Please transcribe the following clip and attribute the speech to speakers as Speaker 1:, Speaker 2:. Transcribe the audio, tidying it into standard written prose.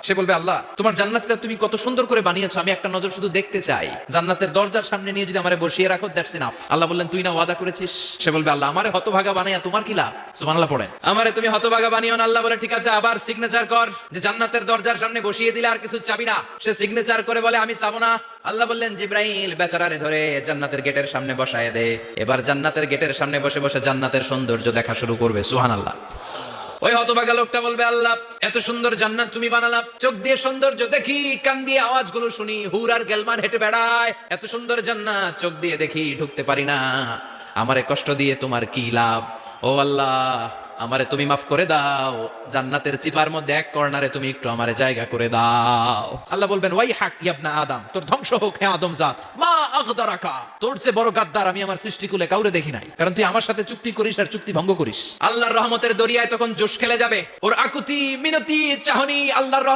Speaker 1: সে বলবে আল্লাহ তোমার জান্নাতটা তুমি কত সুন্দর করে বানিয়েছো, আমি একটা নজর শুধু দেখতে চাই। জান্নাতের দরজার সামনে নিয়ে যদি আমারে বসিয়ে রাখো, দ্যাটস ইনাফ। আল্লাহ বললেন তুই না ওয়াদা করেছিস। সে বলবে আল্লাহ আমারে হতভাগা বানাইয়া তোমার কি লাভ? সুবহানাল্লাহ পড়ে। আমারে তুমি হতভাগা বানিও না। আল্লাহ বলে ঠিক আছে, আবার সিগনেচার কর যে জান্নাতের দরজার সামনে বসিয়ে দিলে আর কিছু চাবি না। সে সিগনেচার করে বলে আমি চাবো না। আল্লাহ বললেন জিব্রাইল বেচারারে ধরে জান্নাতের গেটের সামনে বসায় দে। এবার জান্নাতের গেটের সামনে বসে বসে জান্নাতের সৌন্দর্য দেখা শুরু করবে। সুবহানাল্লাহ। ওই হতভাগা লোকটা বলবে আল্লাহ এত সুন্দর জান্নাত তুমি বানালাম, চোখ দিয়ে সৌন্দর্য দেখি, কান দিয়ে আওয়াজগুলো শুনি, হুর আর গেলমান হেঁটে বেড়ায়, এত সুন্দর জান্নাত চোখ দিয়ে দেখি, ঢুকতে পারি না, আমারে কষ্ট দিয়ে তোমার কি লাভ? ও আল্লাহ আমারে তুমি মাফ করে দাও, জান্নাতের চিপার মধ্যে এক কর্নারে তুমি একটু আমারে জায়গা করে দাও। আল্লাহ বলবেন ওয়াই হাক ইবনা আদম, তোর ধ্বংস হোক হে আদম জাত, মা আগদারাকা, তোর চেয়ে বড় গাদ্দার আমি আমার সৃষ্টিকুলে কাউরে দেখি নাই, কারণ তুই আমার সাথে চুক্তি করিস আর চুক্তি ভঙ্গ করিস। আল্লাহর রহমতের দরিয়ায় তখন জোশ খেলে যাবে, ওর আকুতি মিনতি চাহনি আল্লাহর